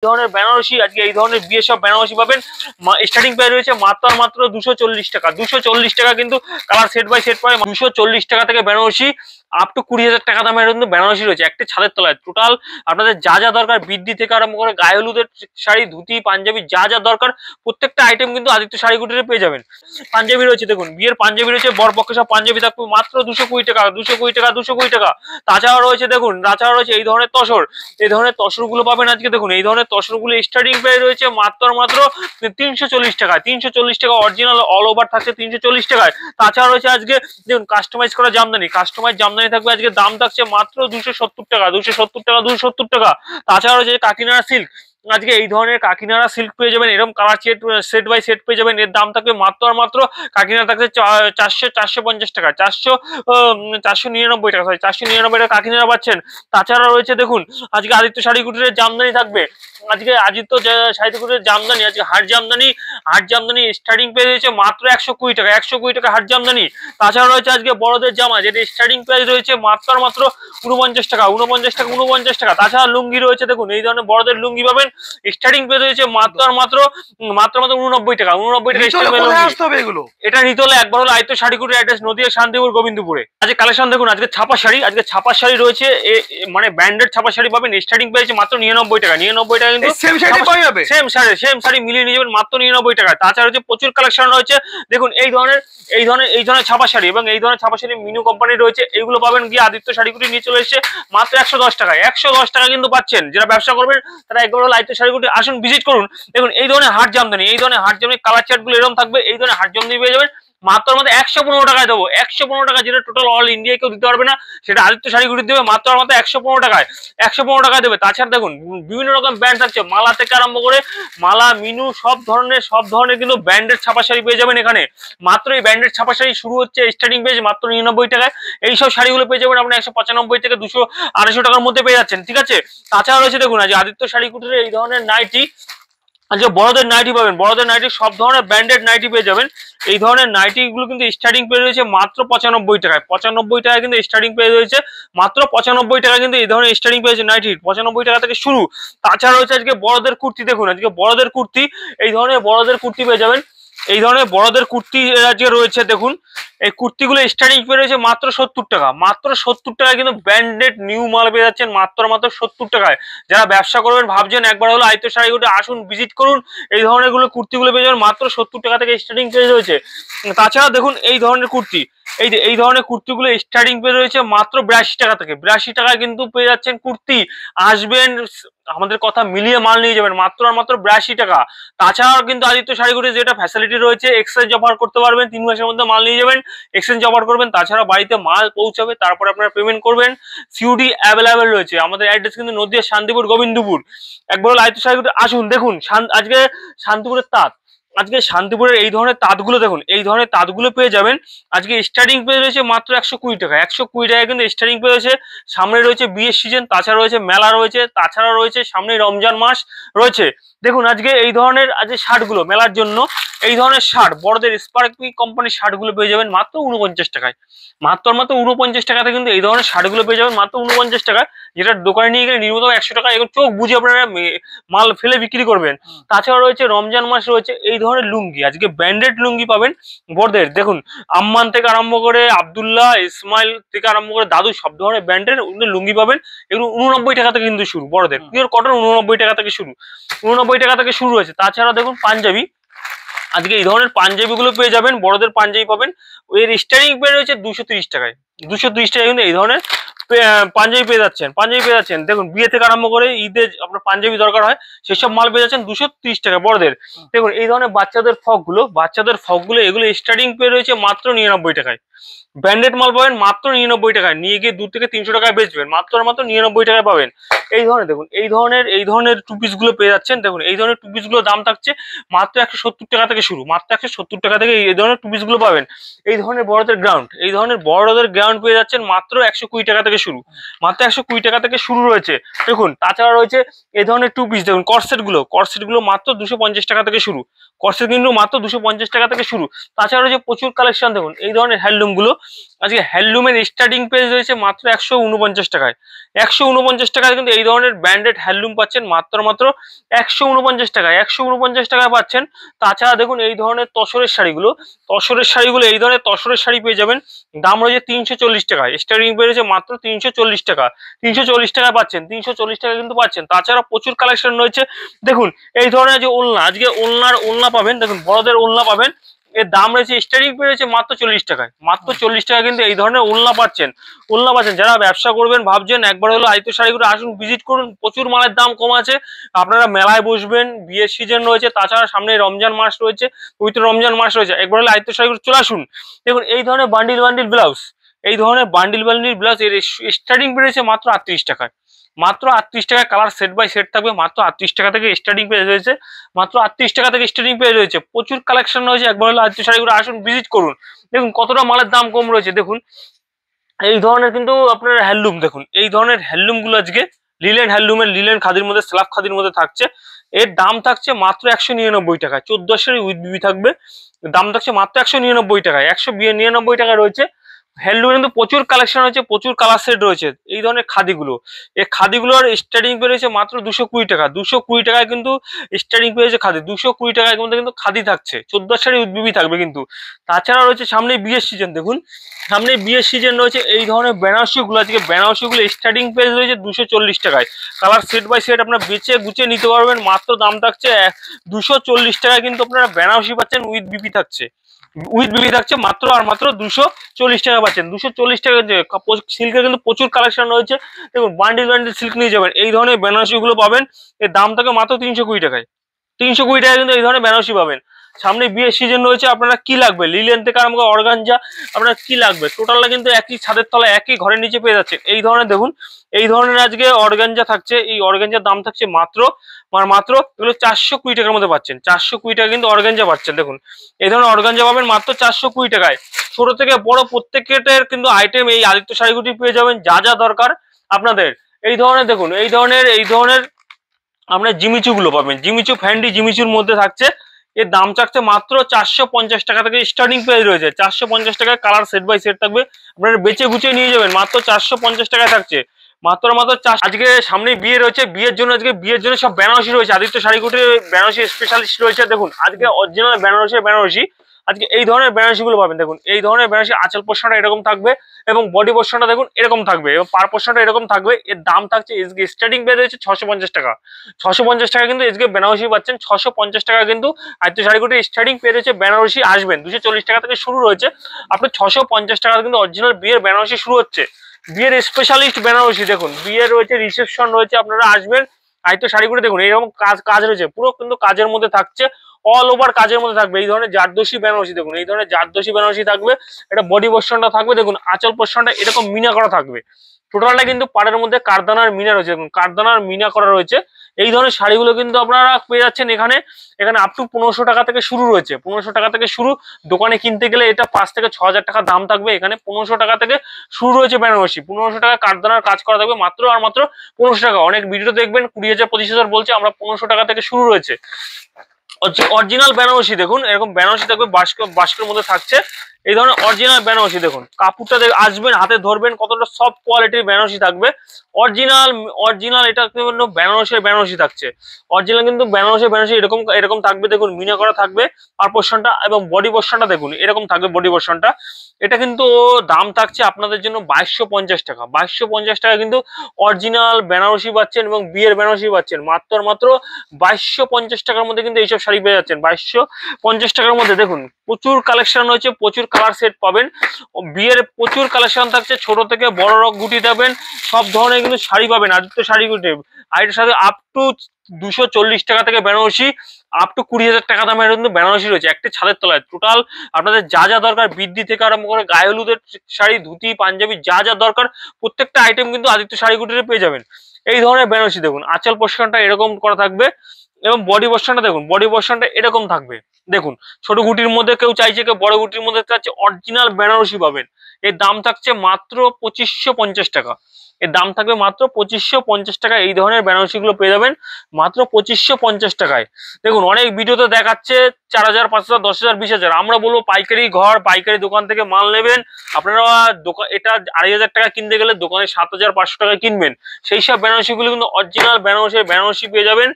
ধরনের বেনারসি, আজকে এই ধরনের বিয়ে সব বেনারসি পাবেন। স্টার্টিং প্রাইস রয়েছে মাত্র 240 টাকা। 240 টাকা কিন্তু কালার সেট বাই সেট পাবে। 240 টাকা থেকে বেনারসি আপ টু 20,000 টাকা দামের কিন্তু বেনারসি রয়েছে একটা ছাদের তলায়। টোটাল আপনাদের যা যা দরকার, বৃদ্ধি থেকে আরম্ভ করে গায়ে হলুদের শাড়ি, ধুতি, পাঞ্জাবি, যা যা দরকার প্রত্যেকটা আইটেম কিন্তু আদিত্য শাড়ি কুটিরে পেয়ে যাবেন। পাঞ্জাবি রয়েছে, দেখুন বিয়ের পাঞ্জাবি রয়েছে, বরপক্ষে সব পাঞ্জাবি থাকবে মাত্র 220 টাকা, 220 টাকা, 220 টাকা। তাছাড়া রয়েছে দেখুন, তাছাড়া রয়েছে এই ধরনের তসর, এই ধরনের তসরগুলো পাবেন আজকে। দেখুন এই ধরনের তসরগুলো স্টার্টিং প্রাইস রয়েছে মাত্র 340 টাকায়। 340 টাকা অরিজিনাল অল ওভার থাকছে 340 টাকায়। তাছাড়া রয়েছে আজকে দেখুন কাস্টমাইজ করা জামদানি, কাস্টমাইজ জামদানি থাকবে আজকে, দাম থাকছে মাত্র 270 টাকা, 270 টাকা, 270 টাকা। তাছাড়া রয়েছে কাকিনাড়া সিল্ক, আজকে এই ধরনের কাকিনাড়া সিল্ক পেয়ে যাবেন, এরকম কালার সেট বাই সেট পেয়ে যাবেন। এর দাম থাকবে মাত্র কাকিনাড়া থাকছে 450 টাকা, 499 টাকা, সরি 499 টাকা কাকিনাড়া পাচ্ছেন। তাছাড়া রয়েছে দেখুন আজকে আদিত্য শাড়ি কুটিরের জামদানি থাকবে, আজকে আদিত্য শাড়ি কুটিরের জামদানি, আজকে হাট জামদানি স্টার্টিং পেয়ে রয়েছে মাত্র 120 টাকা, 120 টাকা হাট জামদানি। তাছাড়া রয়েছে আজকে বড়দের জামা, যেটা স্টার্টিং প্রাইস রয়েছে মাত্র 49 টাকা, 49 টাকা, 49 টাকা। তাছাড়া লুঙ্গি রয়েছে, দেখুন এই ধরনের বড়দের লুঙ্গি পাবেন, স্টার্টিং প্রাইস রয়েছে মাত্র 89 টাকা, 89 টাকা। এটা নিতে হলে একবার হলো আদিত্য শাড়ি কুটির, অ্যাড্রেস নদিয়া, শান্তিপুর, গোবিন্দপুরে। আজকে কালেকশন দেখুন, আজকে ছাপা শাড়ি, আজকে ছাপা শাড়ি রয়েছে, মানে ব্র্যান্ডেড ছাপা শাড়ি পাবেন। স্টার্টিং প্রাইস মাত্র 99 টাকা, 99 টাকা কিন্তু সেম শাড়ি মিলিয়ে নিয়ে যাবেন মাত্র 99 টাকা। তাছাড়া হচ্ছে প্রচুর কালেকশন রয়েছে, দেখুন এই ধরনের ছাপা শাড়ি এবং এই ধরনের ছাপা শাড়ি মিনু কোম্পানি রয়েছে, এইগুলো পাবেন গিয়ে আদিত্য শাড়ি কুটির নিয়ে চলে এসেছে মাত্র 110 টাকায়। 110 টাকা কিন্তু পাচ্ছেন। যারা ব্যবসা করবেন তারা একবার হলো আদিত্য শাড়ি কুটির আসুন, ভিজিট করুন। দেখুন এই ধরনের হাট জামদানি, এই ধরনের হাট জামদানি কালার চার্ট গুলো এরকম থাকবে, এই ধরনের হাট জামদানি পেয়ে যাবেন মাত্র 115 টাকায় দেবো। 115 টাকা, যেটা টোটাল অল ইন্ডিয়া কেউ দিতে পারবে না, সেটা আদিত্য শাড়ি কুটির দেবে মাত্র 115 টাকায়, 115 টাকায় দেবে। তাছাড়া দেখুন বিভিন্ন রকম ব্র্যান্ড থাকছে, মালা থেকে আরম্ভ করে মালা, মিনু, সব ধরনের কিন্তু ব্র্যান্ডেড ছাপা শাড়ি পেয়ে যাবেন এখানে। মাত্র এই ব্র্যান্ডেড ছাপা শাড়ি শুরু হচ্ছে স্টার্টিং পেজ মাত্র 99 টাকায়। এইসব শাড়িগুলো পেয়ে যাবেন আপনি 195 থেকে 200 250 টাকার মধ্যে পেয়ে যাচ্ছেন, ঠিক আছে। তাছাড়া রয়েছে দেখুন আজ আদিত্য শাড়ি কুটিরে এই ধরনের নাইটি, আজকে বড়দের নাইটি পাবেন, বড়দের নাইটি সব ধরনের ব্র্যান্ডেড নাইটি পেয়ে যাবেন। এই ধরনের নাইটি গুলো কিন্তু স্টার্টিং পেয়ে রয়েছে মাত্র 95 টাকায়, 95 টাকায় কিন্তু স্টার্টিং পেয়ে রয়েছে মাত্র 95 টাকা কিন্তু এই ধরনের স্টার্টিং পেয়েছে নাইটির 95 টাকা থেকে শুরু। তাছাড়া রয়েছে আজকে বড়দের কুর্তি, দেখুন আজকে বড়দের কুর্তি, এই ধরনের বড়দের কুর্তি পেয়ে যাবেন, এই ধরনের বড়দের কুর্তি আজকে রয়েছে। দেখুন এই কুর্তিগুলো স্টার্টিং পেয়ে রয়েছে মাত্র 70 টাকা, মাত্র 70 টাকায় কিন্তু ব্র্যান্ডেড নিউ মাল পেয়ে যাচ্ছেন মাত্র 70 টাকায়। যারা ব্যবসা করবেন ভাবছেন একবার হলো আদিত্য শাড়ি কুটির আসুন, ভিজিট করুন। এই ধরনের কুর্তিগুলো পেয়ে যাবেন মাত্র 70 টাকা থেকে স্টার্টিং পেয়ে রয়েছে। তাছাড়া দেখুন এই ধরনের কুর্তি, এই ধরনের কুর্তিগুলো স্টার্টিং পেয়ে রয়েছে মাত্র 82 টাকা থেকে, 82 টাকায় কিন্তু পেয়ে যাচ্ছেন কুর্তি। আসবেন, আমাদের কথা মিলিয়ে মাল নিয়ে যাবেন মাত্র 82 টাকা। তাছাড়াও কিন্তু আদিত্য শাড়ি কুটির যেটা ফ্যাসিলিটি রয়েছে, এক্সচেঞ্জ অফার করতে পারবেন, 3 মাসের মধ্যে মাল নিয়ে যাবেন, এক্সচেঞ্জ অফার করবেন। তাছাড়া বাড়িতে মাল পৌঁছাবে, তারপর আপনারা পেমেন্ট করবেন, সিওডি অ্যাভেলেবেল রয়েছে। আমাদের অ্যাড্রেস কিন্তু নদিয়া, শান্তিপুর, গোবিন্দপুর। একবার হলো আদিত্য শাড়ি কুটির আসুন। দেখুন আজকে শান্তিপুরের তাঁত, আজকে শান্তিপুরের এই ধরনের তাঁতগুলো, দেখুন এই ধরনের তাঁতগুলো পেয়ে যাবেন আজকে স্টার্টিং পেয়ে রয়েছে মাত্র 120 টাকা, 120 টাকায় কিন্তু স্টার্টিং পেয়ে রয়েছে। সামনে রয়েছে বিয়ের সিজন, তাছাড়া রয়েছে মেলা রয়েছে, তাছাড়া রয়েছে সামনে রমজান মাস রয়েছে। দেখুন আজকে এই ধরনের আজকে শার্টগুলো মেলার জন্য, এই ধরনের শার্ট বড়দের স্পার্কি কোম্পানির শার্টগুলো পেয়ে যাবেন মাত্র 49 টাকায়, মাত্র 49 টাকাতে কিন্তু এই ধরনের শার্টগুলো পেয়ে যাবেন মাত্র 49 টাকায়, যেটা দোকানে নিয়ে গেলে নির্মিত 100 টাকা, এবং চোখ বুঝে আপনারা মাল ফেলে বিক্রি করবেন। তাছাড়া রয়েছে রমজান মাস রয়েছে এই ধরনের লুঙ্গি, আজকে ব্র্যান্ডেড লুঙ্গি পাবেন বড়দের। দেখুন আম্মান থেকে আরম্ভ করে আব্দুল্লাহ, ইসমাইল থেকে আরম্ভ করে দাদু, সব ধরনের ব্র্যান্ডের লুঙ্গি পাবেন। এগুলো 89 টাকা থেকে কিন্তু শুরু, বড়দের পিওর কটন 89 টাকা থেকে শুরু, 89 টাকা থেকে শুরু হয়েছে। তাছাড়া দেখুন পাঞ্জাবি, আজকে এই ধরনের পাঞ্জাবি গুলো পেয়ে যাবেন, বড়দের পাঞ্জাবি পাবেন, এর স্টার্টিং পেয়ে রয়েছে 230 টাকায়, 230 টাকায় কিন্তু এই ধরনের পাঞ্জাবি পেয়ে যাচ্ছেন। দেখুন বিয়ে থেকে আরম্ভ করে ঈদে আপনার পাঞ্জাবি দরকার হয়, সেসব মাল পেয়ে যাচ্ছেন 230 টাকা বড়দের। দেখুন এই ধরনের বাচ্চাদের ফ্রকগুলো এগুলো স্টার্টিং পেয়ে রয়েছে মাত্র 99 টাকায়। ব্র্যান্ডেড মাল পাবেন মাত্র 99 টাকায়, নিয়ে গিয়ে 2 থেকে 300 টাকায় বেচবেন, মাত্র 99 টাকায় পাবেন। এই ধরনের দেখুন এই ধরনের টু পিস গুলো পেয়ে যাচ্ছেন। দেখুন এই ধরনের টু পিস গুলোর দাম থাকছে মাত্র 170 টাকা থেকে শুরু, মাত্র 170 টাকা থেকে এই ধরনের টু পিস গুলো পাবেন। এই ধরনের বড়দের গ্রাউন্ড পেয়ে যাচ্ছেন মাত্র 120 টাকা থেকে শুরু, মাত্র 120 টাকা থেকে শুরু রয়েছে। দেখুন তাছাড়া রয়েছে এই ধরনের টু পিস, দেখুন কর্সেট গুলো মাত্র 250 টাকা থেকে শুরু, কটসেট কিন্তু মাত্র 250 টাকা থেকে শুরু। তাছাড়া রয়েছে প্রচুর কালেকশন। দেখুন এই ধরনের হ্যান্ডলুম গুলো, আজকে হ্যান্ডলুমের স্টার্টিং প্রাইস রয়েছে মাত্র 149 টাকায়। 149 টাকায় কিন্তু এই ধরনের ব্র্যান্ডেড হ্যান্ডলুম পাচ্ছেন মাত্র 149 টাকায়। 149 টাকায় পাচ্ছেন। তাছাড়া দেখুন এই ধরনের তসরের শাড়িগুলো, এই ধরনের তসরের শাড়ি পেয়ে যাবেন, দাম রয়েছে 340 টাকায়। স্টার্টিং প্রাইস রয়েছে মাত্র 340 টাকা। 340 টাকায় পাচ্ছেন, 340 টাকা কিন্তু পাচ্ছেন। তাছাড়া প্রচুর কালেকশন রয়েছে। দেখুন এই ধরনের যে ওড়না, আজকে ওড়না পাবেন, দেখুন বড়দের ওড়না পাবেন, এর দাম রয়েছে স্টার্টিং প্রাইস রয়েছে মাত্র 40 টাকায়। মাত্র 40 টাকা কিন্তু এই ধরনের ওড়না পাচ্ছেন। যারা ব্যবসা করবেন ভাবছেন, একবার হলো আদিত্য শাড়িগুলো আসুন, ভিজিট করুন, প্রচুর মালের দাম কম আছে। আপনারা মেলায় বসবেন, বিয়ের সিজন রয়েছে, তাছাড়া সামনে রমজান মাস রয়েছে, পবিত্র রমজান মাস রয়েছে, একবার হলো আদিত্য শাড়িগুলো চলে আসুন। দেখুন এই ধরনের বান্ডিল ব্লাউজ, এর স্টার্টিং প্রাইস মাত্র 38 টাকায়। মাত্র 38 টাকায় কালার সেট বাই সেট থাকবে। মাত্র 38 টাকা থেকে স্টার্টিং প্রাইস রয়েছে। মাত্র 38 টাকা থেকে স্টার্টিং প্রাইস রয়েছে। প্রচুর কালেকশন রয়েছে, একবার হলো আদিত্য শাড়িগুলো আসুন, ভিজিট করুন। দেখুন কতটা মালের দাম কম রয়েছে। দেখুন এই ধরনের কিন্তু আপনার হ্যান্ডলুম, দেখুন এই ধরনের হ্যান্ডলুম গুলো আজকে লিলেন খাদির মধ্যে, স্ল্যাব খাদির মধ্যে থাকছে। এর দাম থাকছে মাত্র 199 টাকায়। 1400 উইথ বিবি থাকবে। দাম থাকছে মাত্র 199 টাকায়। 199 টাকা রয়েছে। হ্যান্ডলুমে কিন্তু প্রচুর কালেকশন রয়েছে, প্রচুর কালার সেট রয়েছে। এই ধরনের খাদিগুলো, এই খাদিগুলোর স্টার্টিং পেয়েছে মাত্র 220 টাকা। 220 টাকায় কিন্তু স্টার্টিং পেয়েছে খাদি। 220 টাকায় কিন্তু খাদি থাকছে। 1400 উইথ বিবি থাকবে কিন্তু। তাছাড়া রয়েছে সামনে বিয়ের সিজন। দেখুন সামনে বিয়ের সিজন রয়েছে, এই ধরনের বেনারসি গুলো, আজকে বেনারসি গুলো স্টার্টিং প্রাইস রয়েছে 240 টাকায়। কালার সেট বাই সেট আপনারা বেছে গুছিয়ে নিতে পারবেন। মাত্র দাম থাকছে 240 টাকায় কিন্তু আপনারা বেনারসি পাচ্ছেন, উইথ বিবি থাকছে। মাত্র আর মাত্র 240 টাকা পাচ্ছেন। 240 টাকা সিল্কের কিন্তু প্রচুর কালেকশন রয়েছে। দেখুন বান্ডিল সিল্ক নিয়ে যাবেন, এই ধরনের বেনারসি গুলো পাবেন। এর দাম থাকে মাত্র 320 টাকায়। 320 টাকায় কিন্তু এই ধরনের বেনারসি পাবেন। সামনে বিয়ের সিজন রয়েছে, আপনারা কি লাগবে, লিলেন থেকে আরম্ভ করে অর্গানজা, আপনার কি লাগবে টোটালটা কিন্তু একই ছাদের তলায়, একই ঘরের নিচে পেয়ে যাচ্ছে। এই ধরনের দেখুন, এই ধরনের আজকে অর্গানজা থাকছে। এই অর্গানজার দাম থাকছে মাত্র এগুলো 420 টাকার মধ্যে পাচ্ছেন। 420 টাকা কিন্তু অর্গানজা পাচ্ছেন। দেখুন এই ধরনের অর্গানজা পাবেন মাত্র 420 টাকায়। ছোট থেকে বড় প্রত্যেকের কিন্তু আইটেম এই আদিত্য শাড়িগুটি পেয়ে যাবেন। যা যা দরকার আপনাদের, এই ধরনের দেখুন, এই ধরনের আপনার জিমিচু গুলো পাবেন। জিমিচু ফ্যান্ডি জিমিচুর মধ্যে থাকছে। এর দাম চাচ্ছে মাত্র 450 টাকা থেকে স্টার্টিং প্রাইস রয়েছে। 450 টাকায় কালার সেট বাই সেট থাকবে। আপনারা বেচে গুছিয়ে নিয়ে যাবেন, মাত্র 450 টাকায় থাকছে। মাত্র আজকে সামনে বিয়ে রয়েছে, বিয়ের জন্য সব বেনারসি রয়েছে। আদিত্য শাড়িগুটির বেনারসি স্পেশালিস্ট রয়েছে। দেখুন আজকে অরিজিনাল বেনারসি আজকে এই ধরনের বেনারসি গুলো পাবেন। দেখুন এই ধরনের বেনারসি আঁচল পোর্শনটা এরকম থাকবে, এবং বডি পোর্শনটা দেখুন এরকম থাকবে, এবং পার পোর্শনটা এরকম থাকবে। এর দাম থাকছে স্টার্টিং প্রাইস রয়েছে 650 টাকা। 650 টাকা কিন্তু আজকে বেনারসি পাচ্ছেন। 650 টাকা কিন্তু আদিত্য শাড়িগুটির স্টার্টিং প্রাইস রয়েছে। বেনারসি আসবেন 240 টাকা থেকে শুরু রয়েছে। আপনার 650 টাকা কিন্তু অরিজিনাল বিয়ের বেনারসি শুরু হচ্ছে। বিয়ের স্পেশালিস্ট বেনারসি, দেখুন বিয়ে রয়েছে, রিসেপশন রয়েছে, আপনারা আসবেন। আদিত্য শাড়িগুলো দেখুন এরকম কাজ রয়েছে, পুরো কিন্তু কাজের মধ্যে থাকছে, অল ওভার কাজের মধ্যে থাকবে। এই ধরনের জারদোসি বেনারসি, দেখুন এই ধরনের জারদোসি বেনারসি থাকবে। এটা বডি পোর্শনটা থাকবে, দেখুন আঁচল পোর্শনটা এরকম মিনা করা থাকবে। টোটালটা কিন্তু পাড়ের মধ্যে কারদানার মিনা রয়েছে, দেখুন কারদানার মিনা করা রয়েছে। এই ধরনের শাড়িগুলো কিন্তু আপনারা পেয়ে যাচ্ছেন এখানে আপ টু 1500 টাকা থেকে শুরু রয়েছে। 1500 টাকা থেকে শুরু। দোকানে কিনতে গেলে এটা 5 থেকে 6000 টাকা দাম থাকবে। এখানে 1500 টাকা থেকে শুরু রয়েছে বেনারসি। 1500 টাকা কারদানার কাজ করা থাকবে, মাত্র আর মাত্র 1500 টাকা। অনেক ভিডিও দেখবেন 20,000 25,000 বলছে, আমরা 1500 টাকা থেকে শুরু রয়েছে। অরিজিনাল বেনারসি দেখুন এরকম বেনারসি থাকবে, বাস্কের মধ্যে থাকছে। এই ধরনের অরিজিনাল বেনারসি দেখুন, কাপড়টা আসবেন হাতে ধরবেন, কতটা সফট কোয়ালিটির বেনারসি থাকবে। অরিজিনাল এটা কিন্তু বেনারসি থাকছে। অরিজিনাল কিন্তু বেনারসি এরকম থাকবে। দেখুন মিনা করা থাকবে আর পোর্শনটা, এবং বডি পোর্শনটা দেখুন এরকম থাকবে বডি পোর্শনটা। এটা কিন্তু দাম থাকছে আপনাদের জন্য 2250 টাকা। 2250 টাকা কিন্তু অরিজিনাল বেনারসি পাচ্ছেন, এবং বিয়ের বেনারসি পাচ্ছেন মাত্র 2250 টাকার মধ্যে কিন্তু এইসব শাড়ি পেয়ে যাচ্ছেন। 2250 টাকার মধ্যে দেখুন প্রচুর কালেকশন রয়েছে, প্রচুর কালার সেট পাবেন। বিয়ের প্রচুর কালেকশন থাকছে, ছোট থেকে বড় রক গুটি দেবেন, সব ধরনের কিন্তু শাড়ি পাবেন আদিত্য শাড়ি গুটি। আর এটার সাথে আপ টু 240 টাকা থেকে বেনারসি, আপ টু 20,000 টাকা দামের কিন্তু বেনারসি রয়েছে একটি ছাদের তলায়। টোটাল আপনাদের যা যা দরকার, বৃদ্ধি থেকে আরম্ভ করে গায়ে হলুদের শাড়ি, ধুতি, পাঞ্জাবি, যা যা দরকার প্রত্যেকটা আইটেম কিন্তু আদিত্য শাড়ি গুটিতে পেয়ে যাবেন। এই ধরনের বেনারসি দেখুন, আঁচল পোর্শনটা এরকম করা থাকবে, এবং বডি পোর্শনটা দেখুন, বডি পোর্শনটা এরকম থাকবে। দেখুন ছোট গুটির মধ্যে কেউ চাইছে, কেউ বড় গুটির মধ্যে চাইছে, অরিজিনাল বেনারসি পাবেন। এর দাম থাকছে মাত্র 2550 টাকা। এর দাম থাকবে মাত্র 2550 টাকা। এই ধরনের বেনারসি গুলো পেয়ে যাবেন মাত্র 2550 টাকায়। দেখুন অনেক ভিডিওতে দেখাচ্ছে 4000, 5000, 10000, 20000। আমরা বলবো পাইকারি ঘর, পাইকারি দোকান থেকে মাল নেবেন আপনারা। দোকান এটা 2500 টাকা কিনতে গেলে দোকানে 7500 টাকা কিনবেন। সেই সব বেনারসি গুলো কিন্তু অরিজিনাল বেনারসি পেয়ে যাবেন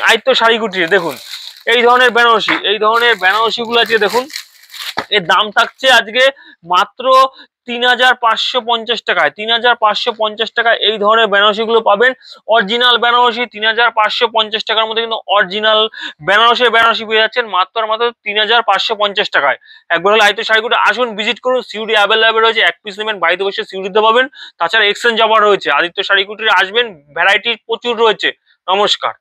আদিত্য শাড়ি কুটিরে। দেখুন এই ধরনের বেনারসি গুলো আছে দেখুন, এর দাম থাকছে আজকে মাত্র 3550 টাকায়। 3550 টাকা এই ধরনের বেনারসি গুলো পাবেন। অরিজিনাল বেনারসি 3550 টাকার মধ্যে কিন্তু অরিজিনাল বেনারসি পেয়ে যাচ্ছেন মাত্র আর মাত্র 3550 টাকায়। একবার হলে আদিত্য শাড়ি কুটিরে আসুন, ভিজিট করুন। সিউডি অ্যাভেলেবেল রয়েছে, এক পিস নেবেন বাড়িতে বসে সিউডি দিতে পাবেন। তাছাড়া এক্সচেঞ্জ অফার রয়েছে। আদিত্য শাড়ি কুটিরে আসবেন, ভ্যারাইটি প্রচুর রয়েছে। নমস্কার।